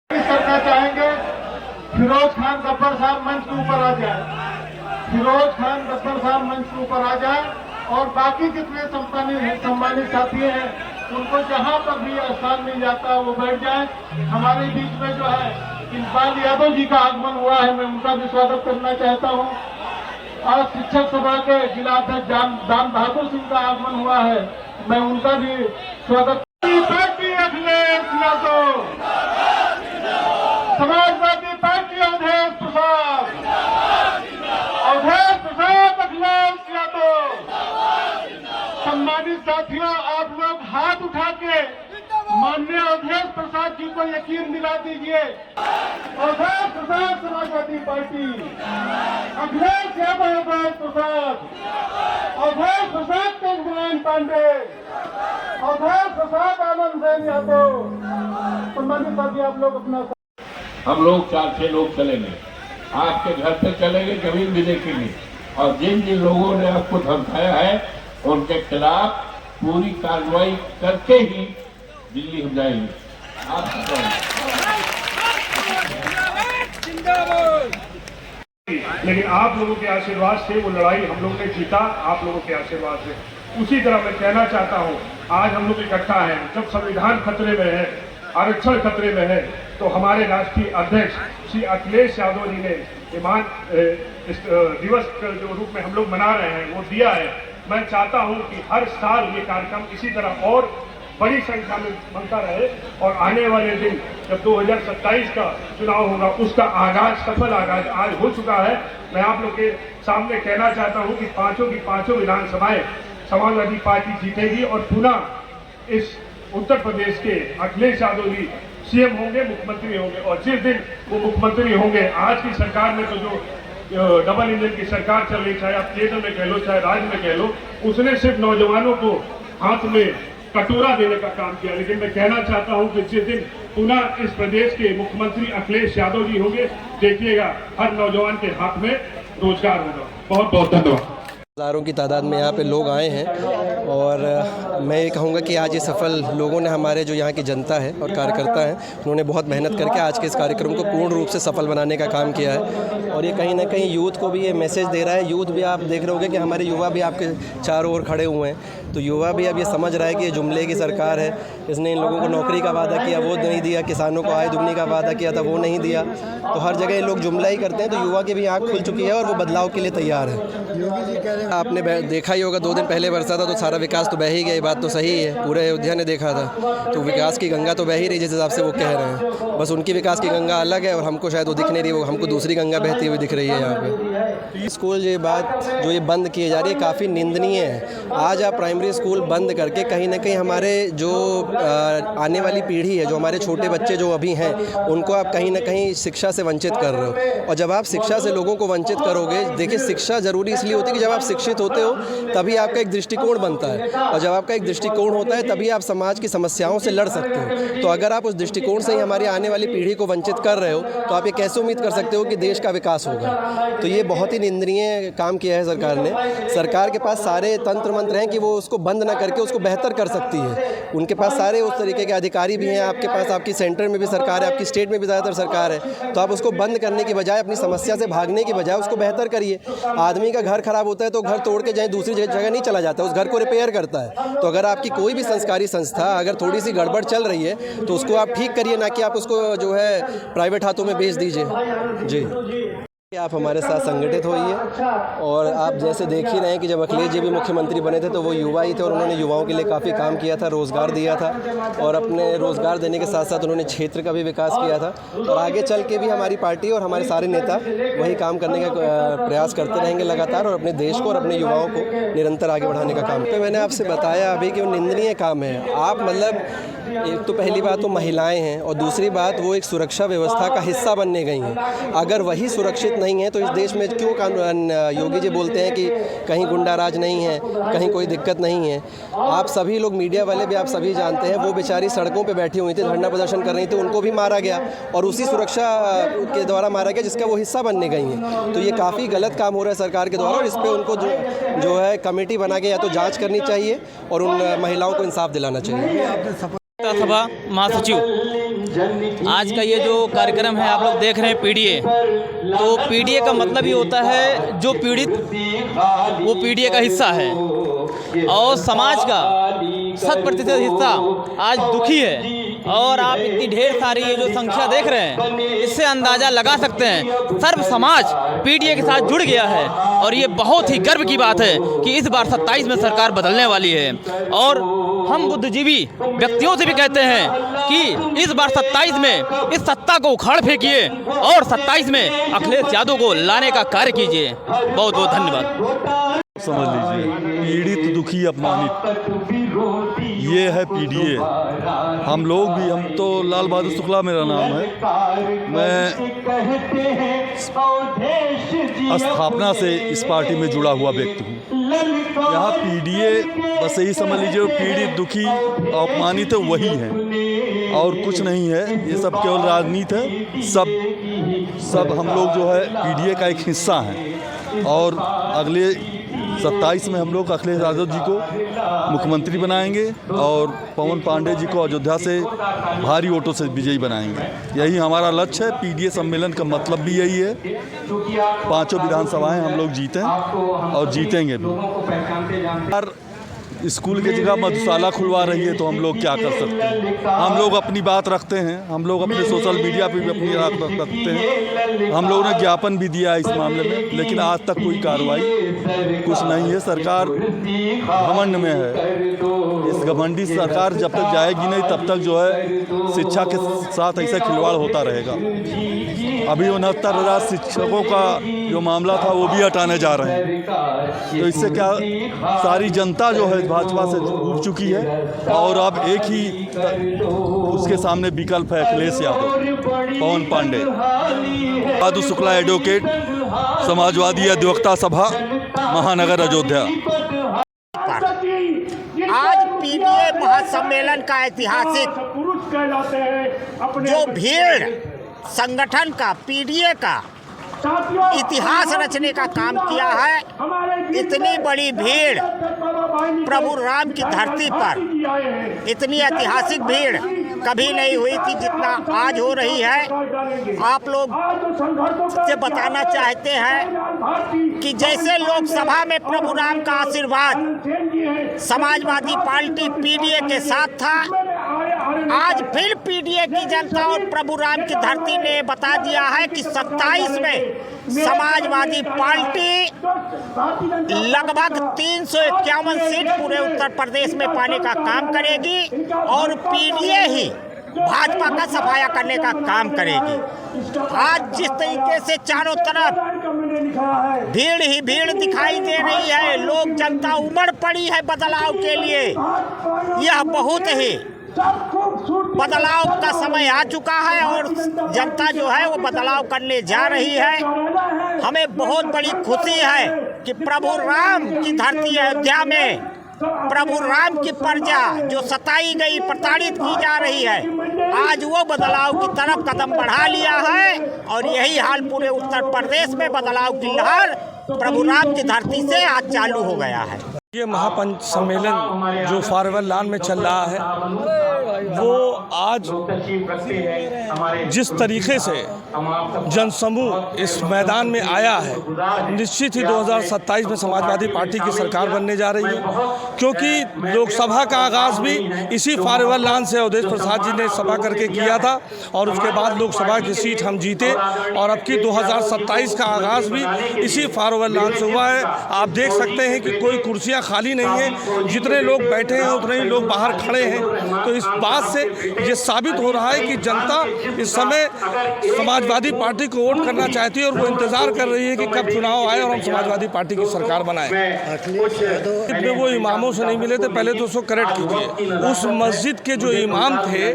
करना चाहेंगे फिरोज खान गब्बर साहब मंच के ऊपर आ जाए, फिरोज खान गब्बर साहब मंच के ऊपर आ जाए और बाकी जितने सम्मानित साथी हैं उनको जहां पर भी स्थान मिल जाता है वो बैठ जाए। हमारे बीच में जो है इकबाल यादव जी का आगमन हुआ है, मैं उनका भी स्वागत करना चाहता हूं। आज शिक्षक सभा के जिला अध्यक्ष दाम बहादुर सिंह का आगमन हुआ है, मैं उनका भी स्वागत। Party Akhilesh Yadav, Samajwadi party Awadhesh Prasad, Akhilesh Yadav. सम्मानित साथियों, आप लोग हाथ उठा के माननीय अवधेश प्रसाद जी को यकीन दिला दीजिए। अवधेश प्रसाद समाजवादी पार्टी, अखिलेश यादव अवधेश प्रसाद, अवधेश प्रसाद तेजबुलान पांडे, अवधेश प्रसाद आनंद सेन यादव। सम्मानित साथी, आप लोग अपना, हम लोग 4-6 लोग चलेंगे, आपके घर पे चलेंगे, जमीन भी देखेंगे और जिन जिन लोगों ने आपको धमकाया है उनके खिलाफ पूरी कार्रवाई करके ही दिल्ली हम जाएंगे। लेकिन आप लोगों के आशीर्वाद से वो लड़ाई हम लोगों ने जीता, आप लोगों के आशीर्वाद से। उसी तरह मैं कहना चाहता हूँ, आज हम लोग इकट्ठा हैं, जब संविधान खतरे में है, आरक्षण खतरे में है, तो हमारे राष्ट्रीय अध्यक्ष श्री अखिलेश यादव जी ने इस दिवस जो रूप में हम लोग मना रहे हैं वो दिया है। मैं चाहता हूं कि हर साल ये कार्यक्रम इसी तरह और बड़ी संख्या में बनता रहे और आने वाले दिन जब 2027 का चुनाव होगा उसका आगाज, सफल आगाज आज हो चुका है। मैं आप लोग के सामने कहना चाहता हूं कि पांचों की पांचों विधानसभाएं समाजवादी पार्टी जीतेगी और पुनः इस उत्तर प्रदेश के अखिलेश यादव जी सीएम होंगे, मुख्यमंत्री होंगे। और जिस दिन वो मुख्यमंत्री होंगे, आज की सरकार में तो जो डबल इंजन की सरकार चल रही, चाहे आप केंद्र में कह लो चाहे राज्य में कह लो, उसने सिर्फ नौजवानों को हाथ में कटोरा देने का काम किया। लेकिन मैं कहना चाहता हूं कि जिस दिन पुनः इस प्रदेश के मुख्यमंत्री अखिलेश यादव जी होंगे, देखिएगा हर नौजवान के हाथ में रोजगार होगा। बहुत बहुत धन्यवाद। हज़ारों की तादाद में यहाँ पे लोग आए हैं और मैं ये कहूँगा कि आज ये सफल लोगों ने, हमारे जो यहाँ की जनता है और कार्यकर्ता हैं, उन्होंने बहुत मेहनत करके आज के इस कार्यक्रम को पूर्ण रूप से सफल बनाने का काम किया है। और ये कहीं ना कहीं यूथ को भी ये मैसेज दे रहा है। यूथ भी आप देख रहे होंगे कि हमारे युवा भी आपके चारों ओर खड़े हुए हैं, तो युवा भी अब ये समझ रहा है कि ये जुमले की सरकार है, इसने इन लोगों को नौकरी का वादा किया वो नहीं दिया, किसानों को आय दुगनी का वादा किया था वो नहीं दिया, तो हर जगह ये लोग जुमला ही करते हैं। तो युवा की भी आँख खुल चुकी है और वो बदलाव के लिए तैयार है। योगी जी कह रहे हैं, आपने देखा ही होगा 2 दिन पहले बरसा था तो सारा विकास तो बह ही गया, ये बात तो सही है, पूरे अयोध्या ने देखा था, तो विकास की गंगा तो बह ही रही जिस हिसाब से वो कह रहे हैं। बस उनकी विकास की गंगा अलग है और हमको शायद वो दिख नहीं रही, वो हमको दूसरी गंगा बहती हुई दिख रही है यहाँ पे। स्कूल ये बात जो ये बंद किए जा रही है काफ़ी निंदनीय है। आज आप प्राइमरी स्कूल बंद करके कहीं ना कहीं हमारे जो आने वाली पीढ़ी है, जो हमारे छोटे बच्चे जो अभी हैं, उनको आप कहीं ना कहीं शिक्षा से वंचित कर रहे हो। और जब आप शिक्षा से लोगों को वंचित करोगे, देखिए शिक्षा ज़रूरी इसलिए होती है कि जब आप शिक्षित होते हो तभी आपका एक दृष्टिकोण बनता है, और जब आपका एक दृष्टिकोण होता है तभी आप समाज की समस्याओं से लड़ सकते हो। तो अगर आप उस दृष्टिकोण से ही हमारी आने वाली पीढ़ी को वंचित कर रहे हो तो आप ये कैसे उम्मीद कर सकते हो कि देश का विकास होगा। तो ये बहुत ही निंदनीय काम किया है सरकार ने। सरकार के पास सारे तंत्र मंत्र हैं कि वो उसको बंद ना करके उसको बेहतर कर सकती है। उनके पास सारे उस तरीके के अधिकारी भी हैं, आपके पास आपकी सेंटर में भी सरकार है, आपकी स्टेट में भी ज़्यादातर सरकार है, तो आप उसको बंद करने की बजाय, अपनी समस्या से भागने की बजाय उसको बेहतर करिए। आदमी का घर खराब होता है तो घर तोड़ के जाए दूसरी जगह नहीं चला जाता, उस घर को रिपेयर करता है। तो अगर आपकी कोई भी संस्कारी संस्था अगर थोड़ी सी गड़बड़ चल रही है तो उसको आप ठीक करिए, ना कि आप उसको जो है प्राइवेट हाथों में बेच दीजिए। जी, आप हमारे साथ संगठित होइए। और आप जैसे देख ही रहे हैं कि जब अखिलेश जी भी मुख्यमंत्री बने थे तो वो युवा ही थे और उन्होंने युवाओं के लिए काफ़ी काम किया था, रोज़गार दिया था, और अपने रोज़गार देने के साथ साथ उन्होंने क्षेत्र का भी विकास किया था। और आगे चल के भी हमारी पार्टी और हमारे सारे नेता वही काम करने का प्रयास करते रहेंगे लगातार, और अपने देश को और अपने युवाओं को निरंतर आगे बढ़ाने का काम। तो मैंने आपसे बताया अभी कि वो निंदनीय काम है। आप मतलब एक तो पहली बात तो महिलाएं हैं और दूसरी बात वो एक सुरक्षा व्यवस्था का हिस्सा बनने गई हैं। अगर वही सुरक्षित नहीं है तो इस देश में क्यों कानून, योगी जी बोलते हैं कि कहीं गुंडाराज नहीं है, कहीं कोई दिक्कत नहीं है। आप सभी लोग मीडिया वाले भी आप सभी जानते हैं, वो बेचारी सड़कों पे बैठी हुई थी, धरना प्रदर्शन कर रही थी, उनको भी मारा गया और उसी सुरक्षा के द्वारा मारा गया जिसका वो हिस्सा बनने गई हैं। तो ये काफ़ी गलत काम हो रहा है सरकार के द्वारा और इस पर उनको जो है कमेटी बना के या तो जाँच करनी चाहिए और उन महिलाओं को इंसाफ दिलाना चाहिए। सभा महासचिव आज का ये जो कार्यक्रम है आप लोग देख रहे हैं पीडीए, तो पीडीए का मतलब ये होता है जो पीड़ित वो पीडीए का हिस्सा है और समाज का 100% हिस्सा आज दुखी है। और आप इतनी ढेर सारी ये जो संख्या देख रहे हैं इससे अंदाज़ा लगा सकते हैं सर्व समाज पीडीए के साथ जुड़ गया है। और ये बहुत ही गर्व की बात है कि इस बार 27 में सरकार बदलने वाली है। और हम बुद्धिजीवी व्यक्तियों से भी कहते हैं कि इस बार 27 में इस सत्ता को उखाड़ फेंकिए और 27 में अखिलेश यादव को लाने का कार्य कीजिए। बहुत बहुत धन्यवाद। समझ लीजिए, पीड़ित दुखी अपमानित, ये है पीडीए। हम लोग भी, हम तो लाल बहादुर शुक्ला मेरा नाम है, मैं स्थापना से इस पार्टी में जुड़ा हुआ व्यक्ति हूँ। यहाँ पीडीए बस यही समझ लीजिए, पीड़ित दुखी अपमानित वही है और कुछ नहीं है। ये सब केवल राजनीति है। सब हम लोग जो है पीडीए का एक हिस्सा हैं और अगले 27 में हम लोग अखिलेश यादव जी को मुख्यमंत्री बनाएंगे और पवन पांडे जी को अयोध्या से भारी वोटों से विजयी बनाएंगे। यही हमारा लक्ष्य है। पीडीए सम्मेलन का मतलब भी यही है। 5 विधानसभाएं हम लोग जीतें और जीतेंगे भी। स्कूल की जगह मधुशाला खुलवा रही है तो हम लोग क्या कर सकते हैं। हम लोग अपनी बात रखते हैं, हम लोग अपने सोशल मीडिया पे भी अपनी बात रखते हैं। हम लोगों ने ज्ञापन भी दिया है इस मामले में, लेकिन आज तक कोई कार्रवाई कुछ नहीं है। सरकार घमंड में है। इस घमंडी सरकार जब तक जाएगी नहीं तब तक जो है शिक्षा के साथ ऐसा खिलवाड़ होता रहेगा। अभी 69,000 शिक्षकों का जो मामला था वो भी हटाने जा रहे हैं। तो इससे क्या, सारी जनता जो है भाजपा से उब चुकी है और अब एक ही उसके सामने विकल्प है अखिलेश यादव, पवन पांडे। बहादुर शुक्ला एडवोकेट, समाजवादी अधिवक्ता सभा, महानगर अयोध्या। आज पीडीए महासम्मेलन का ऐतिहासिक जो भीड़ संगठन का पीडीए का इतिहास रचने का काम किया है। इतनी बड़ी भीड़ प्रभु राम की धरती पर, इतनी ऐतिहासिक भीड़ कभी नहीं हुई थी जितना आज हो रही है। आप लोग से बताना चाहते हैं कि जैसे लोकसभा में प्रभु राम का आशीर्वाद समाजवादी पार्टी पीडीए के साथ था, आज फिर पीडीए की जनता और प्रभु राम की धरती ने बता दिया है कि 27 में समाजवादी पार्टी लगभग 351 सीट पूरे उत्तर प्रदेश में पाने का काम करेगी और पीडीए ही भाजपा का सफाया करने का काम करेगी। आज जिस तरीके से चारों तरफ भीड़ ही भीड़ दिखाई दे रही है, लोग जनता उमड़ पड़ी है बदलाव के लिए। यह बहुत ही बदलाव का समय आ चुका है और जनता जो है वो बदलाव करने जा रही है। हमें बहुत बड़ी खुशी है कि प्रभु राम की धरती अयोध्या में प्रभु राम की प्रजा जो सताई गई, प्रताड़ित की जा रही है, आज वो बदलाव की तरफ कदम बढ़ा लिया है और यही हाल पूरे उत्तर प्रदेश में बदलाव की लहर प्रभु राम की धरती से आज चालू हो गया है। ये महापंच सम्मेलन जो फारवर लान में चल रहा है वो आज जिस तरीके से जनसमूह इस मैदान में आया है, निश्चित ही 2027 में समाजवादी पार्टी की सरकार बनने जा रही है। क्योंकि लोकसभा का आगाज़ भी इसी फारवर लान से अवधेश प्रसाद जी ने सभा करके किया था और उसके बाद लोकसभा की सीट हम जीते और अब की 2027 का आगाज़ भी इसी फारवर लान से हुआ है। आप देख सकते हैं कि कोई कुर्सियाँ खाली नहीं है, जितने लोग बैठे हैं उतने ही लोग बाहर खड़े हैं। तो इस बात से ये साबित हो रहा है कि जनता इस समय समाजवादी पार्टी को वोट करना चाहती है और वो इंतजार कर रही है कि कब चुनाव आए और हम समाजवादी पार्टी की सरकार बनाएं। वो इमामों से नहीं मिले थे, पहले तो उसको करेक्ट कीजिए। उस मस्जिद के जो इमाम थे,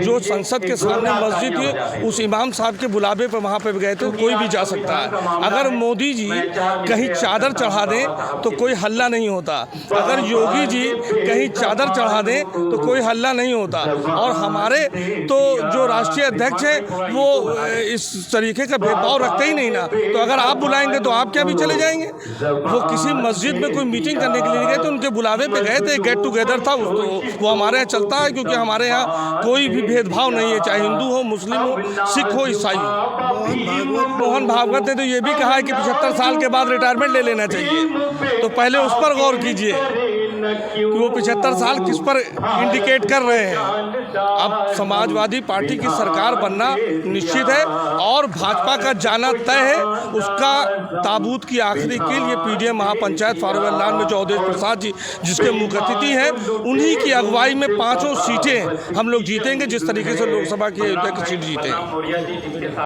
जो संसद के सामने मस्जिद थी, उस इमाम साहब के बुलावे पर वहाँ पर गए थे, कोई भी जा सकता है। अगर मोदी जी कहीं चादर चढ़ा दें तो कोई हल्ला नहीं होता, अगर योगी जी कहीं चादर चढ़ा दें तो कोई हल्ला नहीं होता। होता। और हमारे तो जो राष्ट्रीय अध्यक्ष हैं वो इस तरीके का भेदभाव रखते ही नहीं ना। तो अगर आप बुलाएंगे तो आप क्या भी चले जाएंगे? वो किसी मस्जिद में कोई मीटिंग करने के लिए गए थे, उनके बुलावे पे गए थे, गेट टुगेदर था, वो हमारे यहाँ चलता है, क्योंकि हमारे यहाँ कोई भी भेदभाव नहीं है, चाहे हिंदू हो, मुस्लिम हो, सिख हो, ईसाई हो। मोहन भागवत ने तो ये भी कहा है कि 75 साल के बाद रिटायरमेंट ले लेना चाहिए। तो पहले उस पर गौर कीजिए कि वो 75 साल किस पर इंडिकेट कर रहे हैं। अब समाजवादी पार्टी की सरकार बनना निश्चित है और भाजपा का जाना तय है। उसका ताबूत की आखिरी कील ये पीडीए महापंचायत फारुख लान में जो अवधेश प्रसाद जी जिसके मुख्य अतिथि हैं, उन्हीं की अगुवाई में 5 सीटें हम लोग जीतेंगे, जिस तरीके से लोकसभा की सीट जीते हैं।